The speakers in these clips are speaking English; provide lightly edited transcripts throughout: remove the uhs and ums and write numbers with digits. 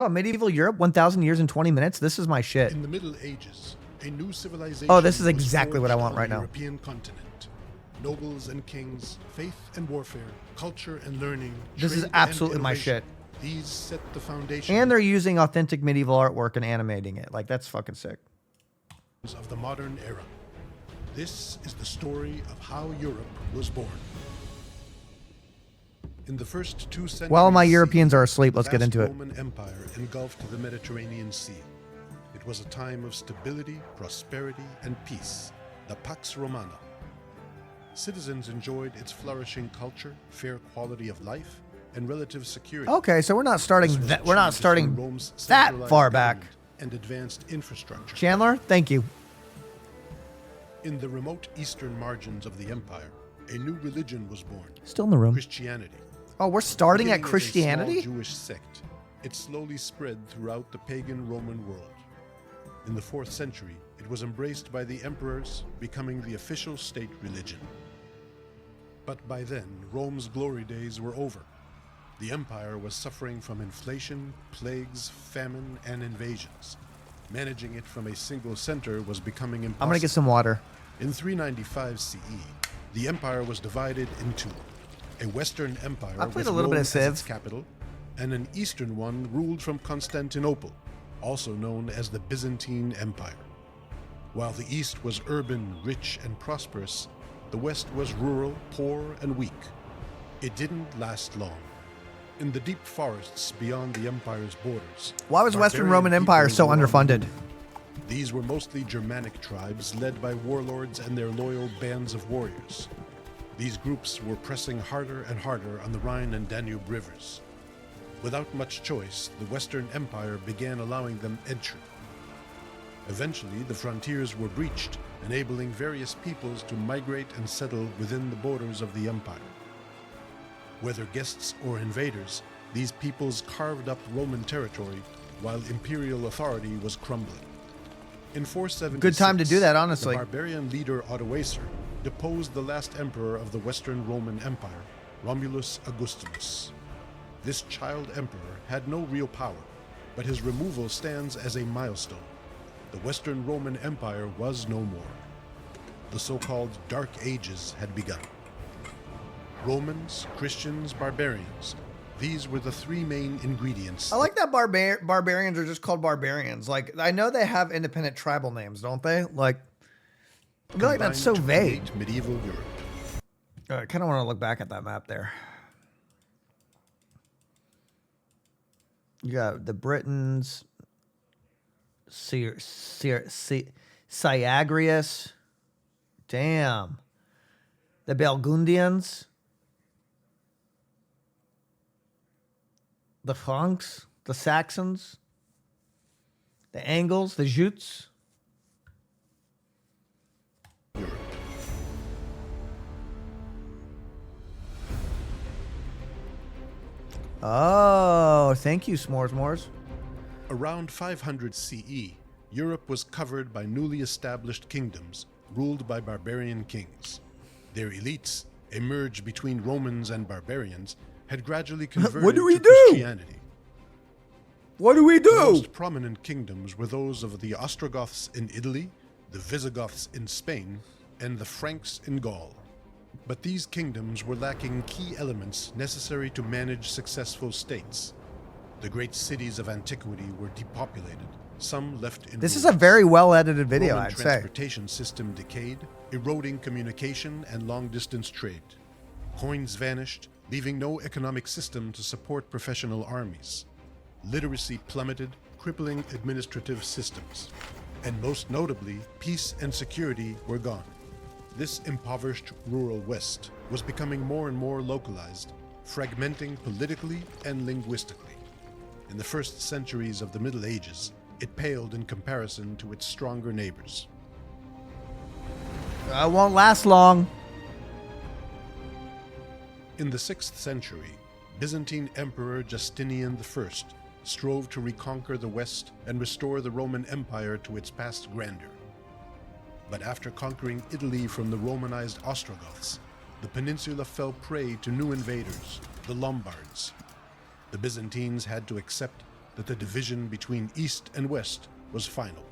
Oh, medieval Europe, 1,000 years in 20 minutes. This is my shit. In the Middle Ages, a new civilization. Oh, this is was exactly what I forged want on right the now. European continent. Nobles and kings, faith and warfare, culture and learning. This is trade absolutely and my innovation. shit. These set the foundation. And they're using authentic medieval artwork and animating it. Like, that's fucking sick. Of the modern era. This is the story of how Europe was born. In the first 2 centuries, While my Europeans are asleep, let's get into it. the Roman Empire engulfed the Mediterranean Sea. It was a time of stability, prosperity, and peace, the Pax Romana. Citizens enjoyed its flourishing culture, fair quality of life, and relative security. Okay, so we're not starting This was that. We're not achieved through starting Rome's that centralized far back. government and advanced infrastructure. Chandler, thank you. In the remote eastern margins of the empire, a new religion was born, Still in the room. Christianity. Oh, we're starting at Beginning as a Christianity? small Jewish sect, it slowly spread throughout the pagan Roman world. In the 4th century, it was embraced by the emperors, becoming the official state religion. But by then, Rome's glory days were over. The empire was suffering from inflation, plagues, famine, and invasions. Managing it from a single center was becoming impossible. I'm gonna get some water. In 395 CE, the empire was divided in two. A Western empire I played with a little bit Rome of as Civ. its capital, and an Eastern one ruled from Constantinople, also known as the Byzantine Empire. While the East was urban, rich, and prosperous, the West was rural, poor, and weak. It didn't last long. In the deep forests beyond the empire's borders, Why was Western barbarian Roman Empire peoples so were on the underfunded? move. These were mostly Germanic tribes led by warlords and their loyal bands of warriors. These groups were pressing harder and harder on the Rhine and Danube rivers. Without much choice, the Western Empire began allowing them entry. Eventually, the frontiers were breached, enabling various peoples to migrate and settle within the borders of the empire. Whether guests or invaders, these peoples carved up Roman territory while imperial authority was crumbling. In 476, Good time to do that, honestly. the barbarian leader Odoacer deposed the last emperor of the Western Roman Empire, Romulus Augustulus. This child emperor had no real power, but his removal stands as a milestone. The Western Roman Empire was no more. The so-called Dark Ages had begun. Romans, Christians, barbarians. These were the three main ingredients. I like that barbarians are just called barbarians. Like, I know they have independent tribal names, don't they? Like, I feel like that's so vague. Medieval Europe. I kind of want to look back at that map there. You got the Britons, Syagrius. Damn. The Burgundians. The Franks, the Saxons, the Angles, the Jutes. Europe. Oh, thank you, S'mores. Around 500 CE, Europe was covered by newly established kingdoms ruled by barbarian kings. Their elites, a merge between Romans and barbarians, had gradually converted What do we to do? Christianity. What do we The do? most prominent kingdoms were those of the Ostrogoths in Italy, the Visigoths in Spain, and the Franks in Gaul. But these kingdoms were lacking key elements necessary to manage successful states. The great cities of antiquity were depopulated, some left in This is a ruins. very well edited video, Roman I'd say. transportation system decayed, eroding communication and long-distance trade. Coins vanished, leaving no economic system to support professional armies. Literacy plummeted, crippling administrative systems. And most notably, peace and security were gone. This impoverished rural West was becoming more and more localized, fragmenting politically and linguistically. In the first centuries of the Middle Ages, it paled in comparison to its stronger neighbors. I won't last long. In the 6th century, Byzantine Emperor Justinian I strove to reconquer the West and restore the Roman Empire to its past grandeur. But after conquering Italy from the Romanized Ostrogoths, the peninsula fell prey to new invaders, the Lombards. The Byzantines had to accept that the division between East and West was final.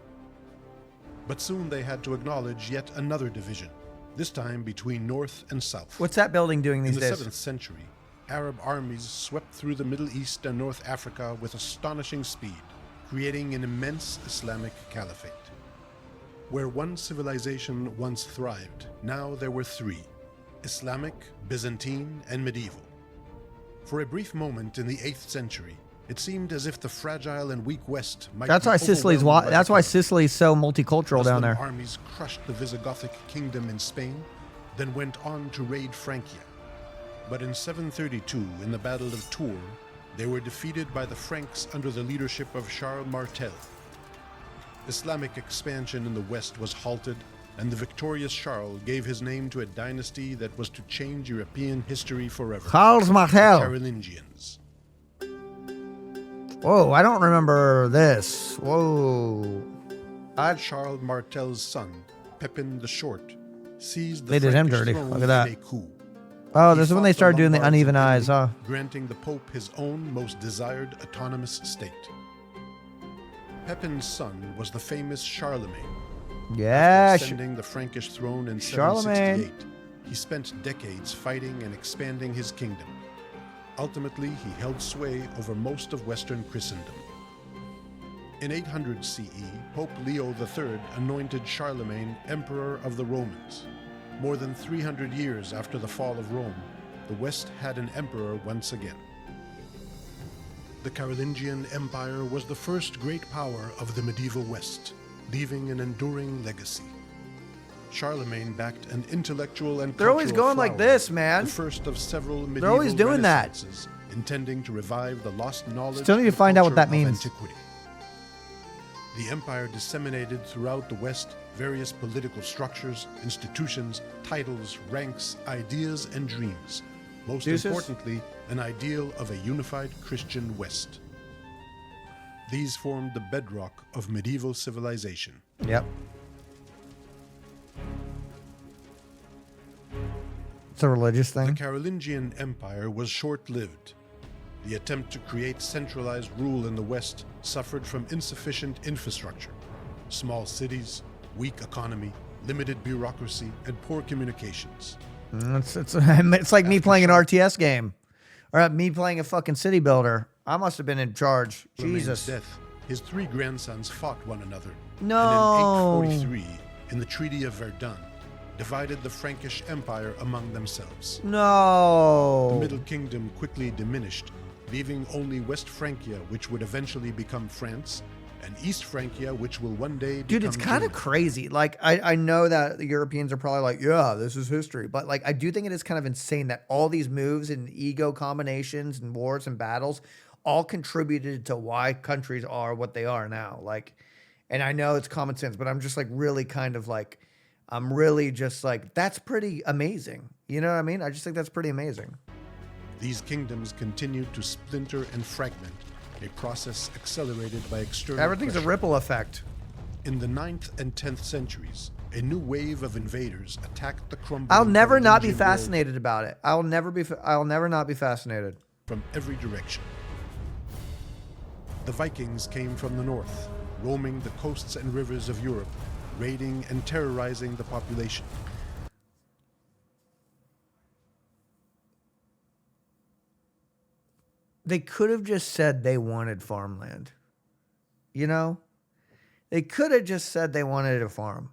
But soon they had to acknowledge yet another division, this time between North and South. What's that building doing these In the days? 7th century, Arab armies swept through the Middle East and North Africa with astonishing speed, creating an immense Islamic caliphate. Where one civilization once thrived, now there were three: Islamic, Byzantine, and medieval. For a brief moment in the 8th century, it seemed as if the fragile and weak West might That's be why Sicily's overwhelmed by that's the why Turks. Sicily's so multicultural down Muslim there. armies crushed the Visigothic kingdom in Spain, then went on to raid Francia. But in 732, in the Battle of Tours, they were defeated by the Franks under the leadership of Charles Martel. Islamic expansion in the West was halted, and the victorious Charles gave his name to a dynasty that was to change European history forever. Charles The Martel. Carolingians. Whoa, I don't remember this. Whoa. Charles Martel's son, Pepin the Short, seized the They did him Frankish dirty. throne Look at that. in a coup. Oh, He this is when fought they the started doing the Lombards uneven in eyes, Italy, huh? granting the Pope his own most desired autonomous state. Pepin's son was the famous Charlemagne. Yeah. After ascending the Frankish throne in Charlemagne. 768, he spent decades fighting and expanding his kingdom. Ultimately, he held sway over most of Western Christendom. In 800 CE, Pope Leo III anointed Charlemagne Emperor of the Romans. More than 300 years after the fall of Rome, the West had an emperor once again. The Carolingian Empire was the first great power of the medieval West, leaving an enduring legacy. Charlemagne backed an intellectual and They're always cultural going like flower, this, man. the first of several medieval always doing that. renaissances, intending to revive the lost knowledge Still need to and find out what culture that of means. antiquity. The empire disseminated throughout the West various political structures, institutions, titles, ranks, ideas, and dreams. Most Deuces. importantly, an ideal of a unified Christian West. These formed the bedrock of medieval civilization. Yep. It's a religious The thing. Carolingian Empire was short-lived. The attempt to create centralized rule in the West suffered from insufficient infrastructure, small cities, weak economy, limited bureaucracy, and poor communications. It's like me playing an RTS game, or me playing a fucking city builder. I must have been in charge. Charlemagne's Jesus. death, his three grandsons fought one another. No. And in 843, in the Treaty of Verdun, divided the Frankish Empire among themselves. The No. Middle Kingdom quickly diminished, leaving only West Francia, which would eventually become France, and East Francia, which will one day Dude, become it's kind of Germany. crazy. Like, I know that the Europeans are probably like, yeah, this is history. But, like, I do think it is kind of insane that all these moves and ego combinations and wars and battles all contributed to why countries are what they are now. Like, and I know it's common sense, but I'm just, like, really kind of, like, I'm really just, like, that's pretty amazing. You know what I mean? I just think that's pretty amazing. These kingdoms continued to splinter and fragment, a process accelerated by external Everything's a pressure. ripple effect. In the 9th and 10th centuries, a new wave of invaders attacked the crumbling I'll never not be Carolingian world fascinated about it. I'll never not be fascinated. from every direction. The Vikings came from the north, roaming the coasts and rivers of Europe, raiding and terrorizing the population. They could have just said they wanted farmland. You know? They could have just said they wanted a farm.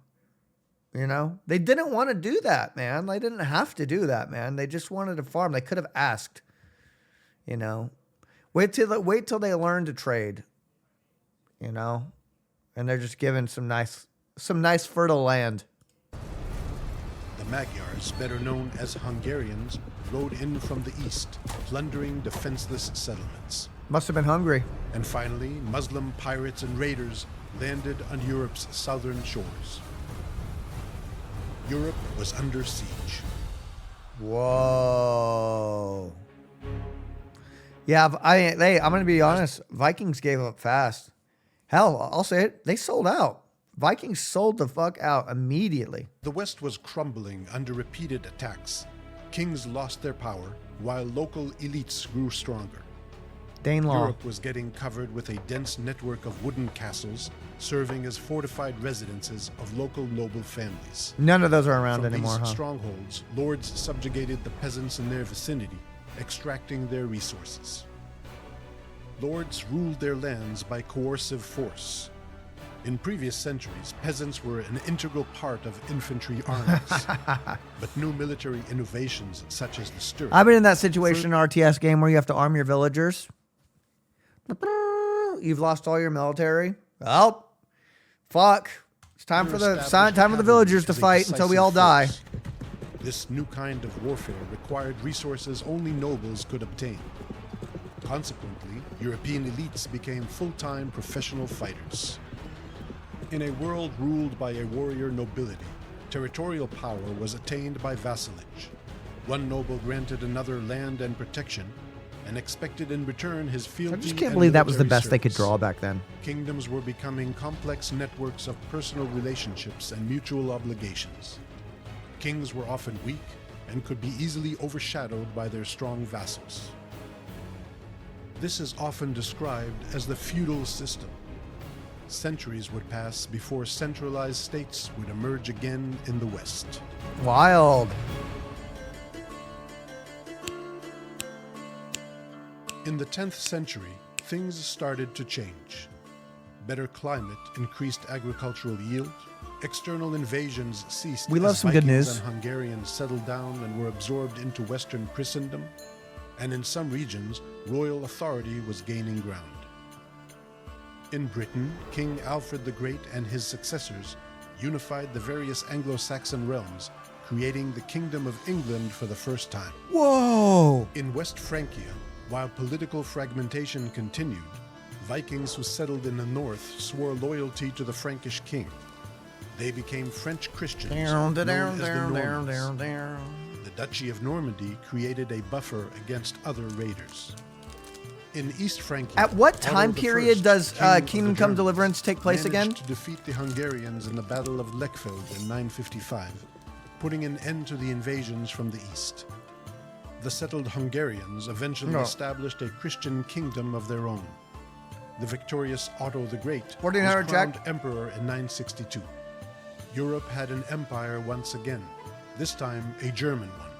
You know? They didn't want to do that, man. They didn't have to do that, man. They just wanted a farm. They could have asked. You know? Wait till they learn to trade. You know? And they're just given some nice fertile land. The Magyars, better known as Hungarians, rode in from the east, plundering defenseless settlements. Must have been hungry. And finally, Muslim pirates and raiders landed on Europe's southern shores. Europe was under siege. Whoa. Yeah, I'm going to be honest. Vikings gave up fast. Hell, I'll say it. They sold out. Vikings sold the fuck out immediately. The West was crumbling under repeated attacks. Kings lost their power, while local elites grew stronger. Danelaw. Europe was getting covered with a dense network of wooden castles serving as fortified residences of local noble families. None of those are around From anymore, these huh? strongholds, lords subjugated the peasants in their vicinity, extracting their resources. Lords ruled their lands by coercive force. In previous centuries, peasants were an integral part of infantry armies. But new military innovations, such as the stirrup... I've been in that situation in an RTS game where you have to arm your villagers. You've lost all your military. Well, fuck. It's time for the villagers to fight until we all die. This new kind of warfare required resources only nobles could obtain. Consequently, European elites became full-time professional fighters. In a world ruled by a warrior nobility, territorial power was attained by vassalage. One noble granted another land and protection, and expected in return his fealty. I just can't believe that was the best they could draw back then. Kingdoms were becoming complex networks of personal relationships and mutual obligations. Kings were often weak and could be easily overshadowed by their strong vassals. This is often described as the feudal system. Centuries would pass before centralized states would emerge again in the West. Wild. In the 10th century, things started to change. Better climate increased agricultural yield. External invasions ceased. We love as some good Vikings news. and Hungarians settled down and were absorbed into Western Christendom. And in some regions, royal authority was gaining ground. In Britain, King Alfred the Great and his successors unified the various Anglo-Saxon realms, creating the Kingdom of England for the first time. Whoa! In West Francia, while political fragmentation continued, Vikings who settled in the north swore loyalty to the Frankish king. They became French Christians, known as the Normans. The Duchy of Normandy created a buffer against other raiders. In East Francia, At what Otto time the period First, does king of the Kingdom Come Germans, Deliverance take place again? managed to defeat the Hungarians in the Battle of Lechfeld in 955, putting an end to the invasions from the east. The settled Hungarians eventually established a Christian kingdom of their own. The victorious Otto the Great was 1400 crowned Jack. emperor in 962. Europe had an empire once again, this time a German one.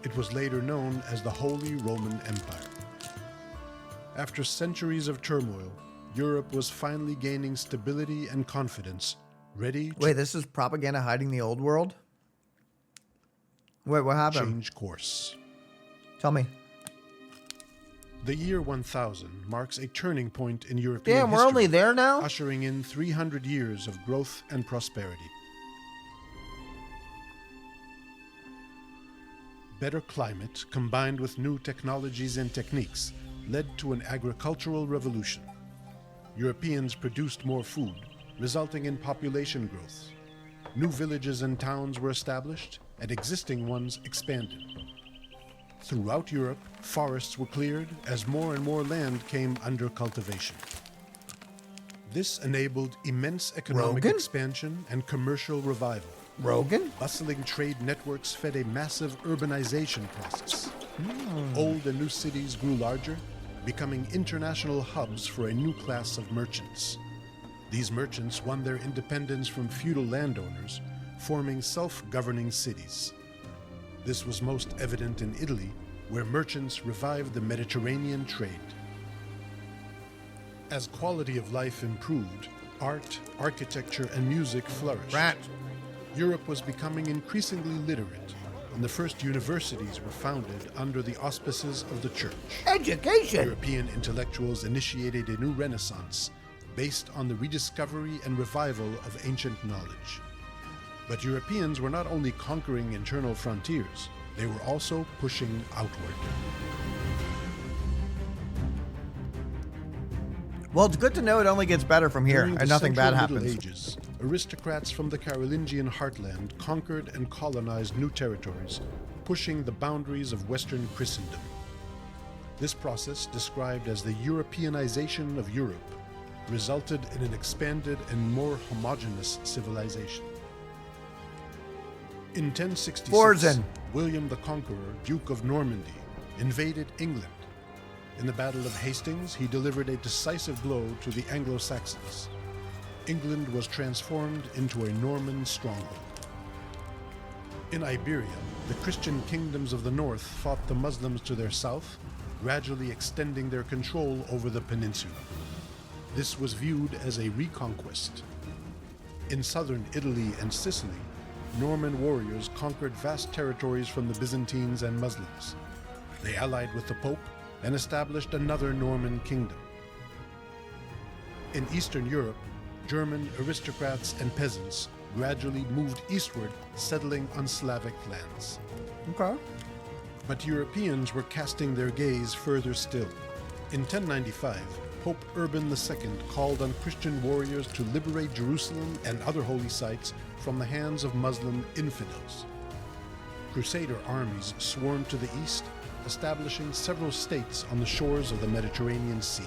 It was later known as the Holy Roman Empire. After centuries of turmoil, Europe was finally gaining stability and confidence, ready to Wait, this is propaganda hiding the old world? Wait, what happened? change course. Tell me. The year 1000 marks a turning point in European Damn, we're history, only there now? ushering in 300 years of growth and prosperity. Better climate, combined with new technologies and techniques, led to an agricultural revolution. Europeans produced more food, resulting in population growth. New villages and towns were established, and existing ones expanded. Throughout Europe, forests were cleared as more and more land came under cultivation. This enabled immense economic Rogan? expansion and commercial revival. Rogan? Bustling trade networks fed a massive urbanization process. Old and new cities grew larger, becoming international hubs for a new class of merchants. These merchants won their independence from feudal landowners, forming self-governing cities. This was most evident in Italy, where merchants revived the Mediterranean trade. As quality of life improved, art, architecture, and music flourished. Rat. Europe was becoming increasingly literate, and the first universities were founded under the auspices of the church. Education! European intellectuals initiated a new renaissance based on the rediscovery and revival of ancient knowledge. But Europeans were not only conquering internal frontiers, they were also pushing outward. Well, it's good to know it only gets better from here, During the and nothing bad Central Middle happens. Ages, aristocrats from the Carolingian heartland conquered and colonized new territories, pushing the boundaries of Western Christendom. This process, described as the Europeanization of Europe, resulted in an expanded and more homogeneous civilization. In 1066, Forzen. William the Conqueror, Duke of Normandy, invaded England. In the Battle of Hastings, he delivered a decisive blow to the Anglo-Saxons. England was transformed into a Norman stronghold. In Iberia, the Christian kingdoms of the north fought the Muslims to their south, gradually extending their control over the peninsula. This was viewed as a reconquest. In southern Italy and Sicily, Norman warriors conquered vast territories from the Byzantines and Muslims. They allied with the Pope and established another Norman kingdom. In Eastern Europe, German aristocrats and peasants gradually moved eastward, settling on Slavic lands. Okay. But Europeans were casting their gaze further still. In 1095, Pope Urban II called on Christian warriors to liberate Jerusalem and other holy sites from the hands of Muslim infidels. Crusader armies swarmed to the east, establishing several states on the shores of the Mediterranean Sea.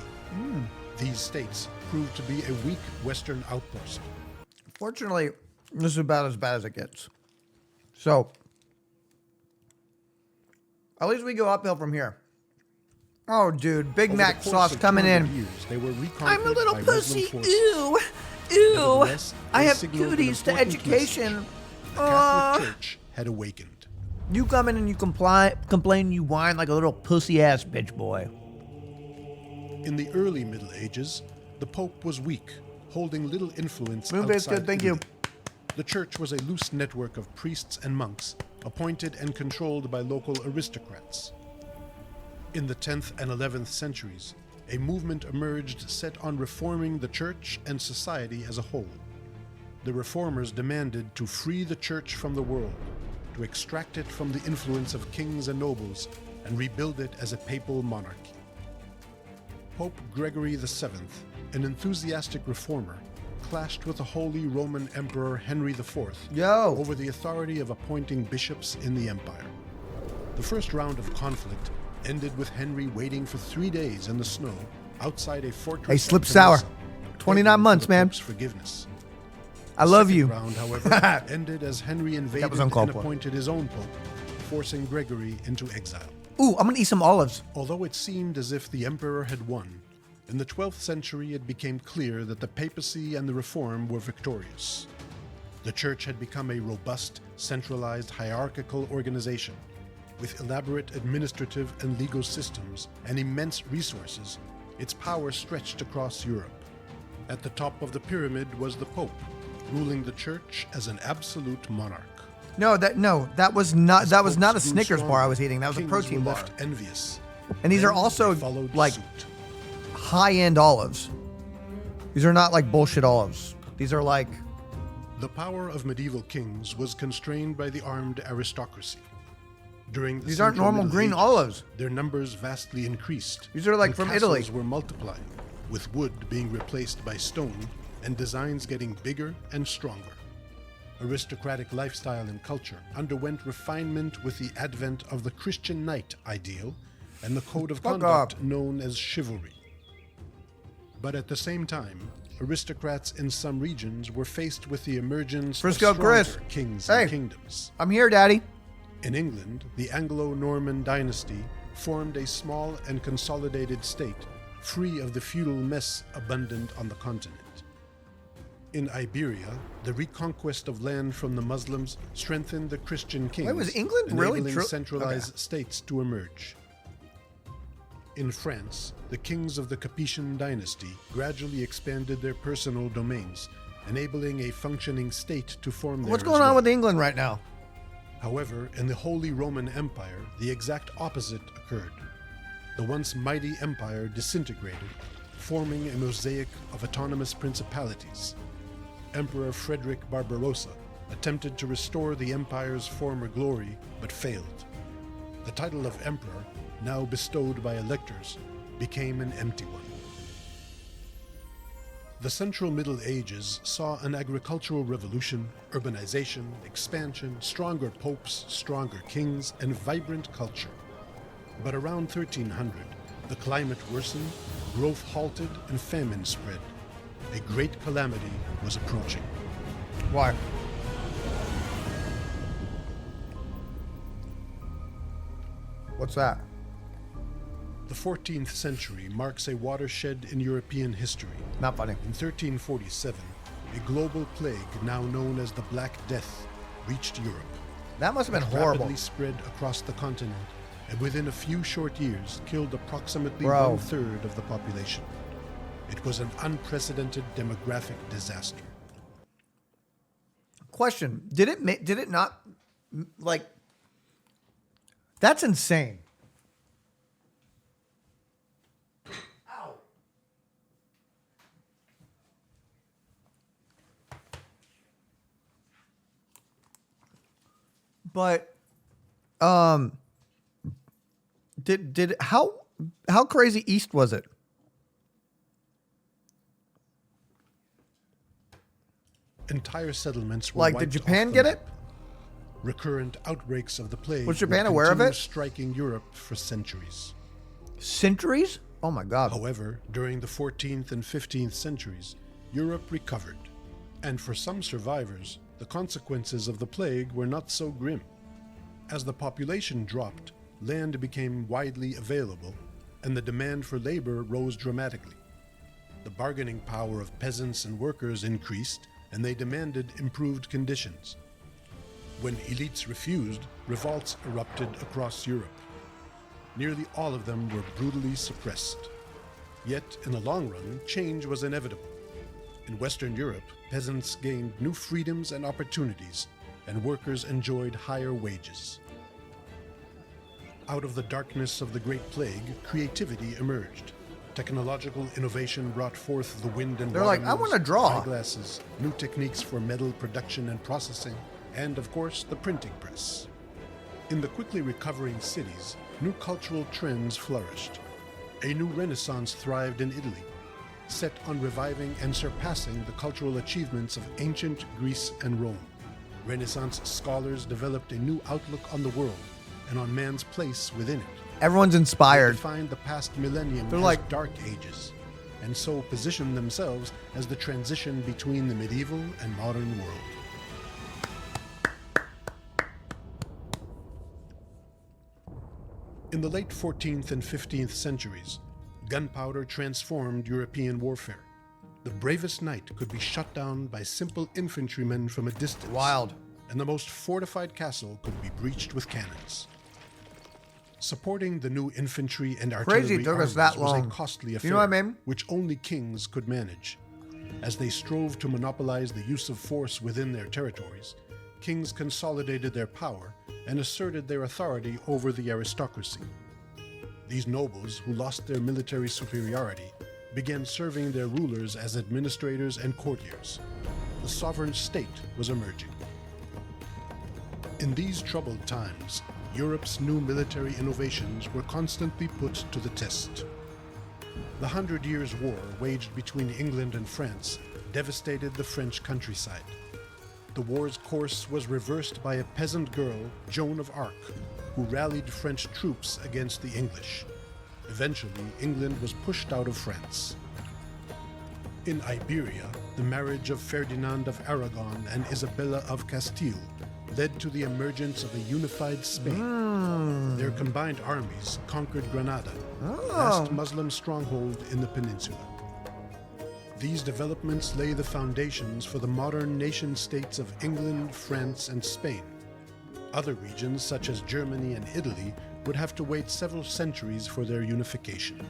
These states proved to be a weak Western outpost. Fortunately, this is about as bad as it gets. So, at least we go uphill from here. Oh, dude, Big Over Mac the course sauce of coming 200 in. years, they were I'm a little reconquered by pussy. Muslim forces. Ew. Ew. Nevertheless, I they have signaled an duties to important education. message. The Catholic Church had awakened. You come in and you complain, you whine like a little pussy ass bitch boy. In the early Middle Ages, the Pope was weak, holding little influence Moonbase outside good, thank you. Italy. The Church was a loose network of priests and monks, appointed and controlled by local aristocrats. In the 10th and 11th centuries, a movement emerged set on reforming the Church and society as a whole. The reformers demanded to free the Church from the world, to extract it from the influence of kings and nobles, and rebuild it as a papal monarchy. Pope Gregory VII, an enthusiastic reformer, clashed with the Holy Roman Emperor Henry IV over the authority of appointing bishops in the empire. The first round of conflict ended with Henry waiting for 3 days in the snow outside a fortress. Hey, slip sour. 29 months, man. Forgiveness. I love The you. second round, however, ended as Henry invaded and uncalled for. appointed his own pope, forcing Gregory into exile. Ooh, I'm gonna eat some olives. Although it seemed as if the emperor had won, in the 12th century it became clear that the papacy and the reform were victorious. The church had become a robust, centralized, hierarchical organization. With elaborate administrative and legal systems and immense resources, its power stretched across Europe. At the top of the pyramid was the Pope, ruling the church as an absolute monarch. No, that was not As that was not a popes grew Snickers bar I stronger, was eating. That was a kings protein were bar. left envious. And these are Then also they followed like suit. high-end olives. These are not like bullshit olives. These are like The power of medieval kings was constrained by the armed aristocracy. During the these aren't Central normal Middle green Ages, olives. their numbers vastly increased. These are like and from castles Italy. were multiplying, with wood being replaced by stone and designs getting bigger and stronger. Aristocratic lifestyle and culture underwent refinement with the advent of the Christian knight ideal and the code of Fuck conduct up. known as chivalry. But at the same time, aristocrats in some regions were faced with the emergence Frisco of stronger Chris. kings Hey. and kingdoms. I'm here, Daddy. In England, the Anglo-Norman dynasty formed a small and consolidated state, free of the feudal mess abundant on the continent. In Iberia, the reconquest of land from the Muslims strengthened the Christian kings, was England really enabling true? centralized Okay. states to emerge. In France, the kings of the Capetian dynasty gradually expanded their personal domains, enabling a functioning state to form there What's as going on well. with England right now? However, in the Holy Roman Empire, the exact opposite occurred. The once mighty empire disintegrated, forming a mosaic of autonomous principalities. Emperor Frederick Barbarossa attempted to restore the empire's former glory, but failed. The title of emperor, now bestowed by electors, became an empty one. The Central Middle Ages saw an agricultural revolution, urbanization, expansion, stronger popes, stronger kings, and vibrant culture. But around 1300, the climate worsened, growth halted, and famine spread. A great calamity was approaching. Why? What's that? The 14th century marks a watershed in European history. Not funny. In 1347, a global plague known known as the Black Death reached Europe. That must have been It horrible. rapidly spread across the continent and within a few short years killed approximately Bro. one-third of the population. It was an unprecedented demographic disaster. Question: Did it not like? That's insane. Ow. But did how crazy east was it? Entire settlements were Like, wiped did Japan off the get map. it? Recurrent outbreaks of the plague Was Japan would aware of continue it? striking Europe for centuries. Centuries? Oh my God. However, during the 14th and 15th centuries, Europe recovered, and for some survivors, the consequences of the plague were not so grim. As the population dropped, land became widely available, and the demand for labor rose dramatically. The bargaining power of peasants and workers increased, and they demanded improved conditions. When elites refused, revolts erupted across Europe. Nearly all of them were brutally suppressed. Yet, in the long run, change was inevitable. In Western Europe, peasants gained new freedoms and opportunities, and workers enjoyed higher wages. Out of the darkness of the Great Plague, creativity emerged. Technological innovation brought forth the wind and They're water like, "I mills, wanna draw." eyeglasses, new techniques for metal production and processing, and of course, the printing press. In the quickly recovering cities, new cultural trends flourished. A new renaissance thrived in Italy, set on reviving and surpassing the cultural achievements of ancient Greece and Rome. Renaissance scholars developed a new outlook on the world and on man's place within it. Everyone's They inspired. defined the past millennium They're as like- Dark Ages, and so positioned themselves as the transition between the medieval and modern world. In the late 14th and 15th centuries, gunpowder transformed European warfare. The bravest knight could be shot down by simple infantrymen from a distance. Wild. And the most fortified castle could be breached with cannons. Supporting the new infantry and artillery Crazy it took us armies that was a long. costly You affair, know what I mean? which only kings could manage. As they strove to monopolize the use of force within their territories, kings consolidated their power and asserted their authority over the aristocracy. These nobles, who lost their military superiority, began serving their rulers as administrators and courtiers. The sovereign state was emerging. In these troubled times, Europe's new military innovations were constantly put to the test. The 100 Years' War waged between England and France devastated the French countryside. The war's course was reversed by a peasant girl, Joan of Arc, who rallied French troops against the English. Eventually, England was pushed out of France. In Iberia, the marriage of Ferdinand of Aragon and Isabella of Castile led to the emergence of a unified Spain. Their combined armies conquered Granada, last Muslim stronghold in the peninsula. These developments lay the foundations for the modern nation-states of England, France, and Spain. Other regions, such as Germany and Italy, would have to wait several centuries for their unification.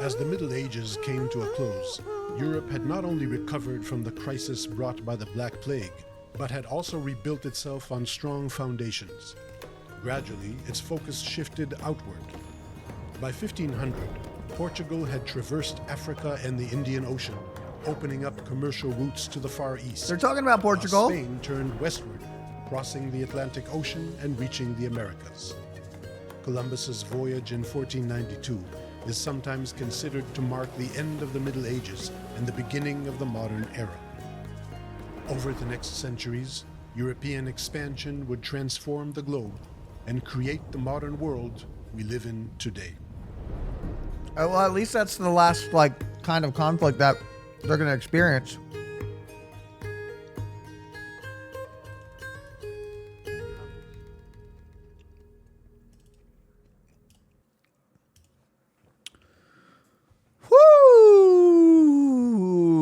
As the Middle Ages came to a close, Europe had not only recovered from the crisis brought by the Black Plague, but had also rebuilt itself on strong foundations. Gradually, its focus shifted outward. By 1500, Portugal had traversed Africa and the Indian Ocean, opening up commercial routes to the Far East. They're talking about while Portugal. Spain turned westward, crossing the Atlantic Ocean and reaching the Americas. Columbus's voyage in 1492 is sometimes considered to mark the end of the Middle Ages and the beginning of the modern era. Over the next centuries, European expansion would transform the globe and create the modern world we live in today. Well, at least that's the last, like, kind of conflict that they're going to experience.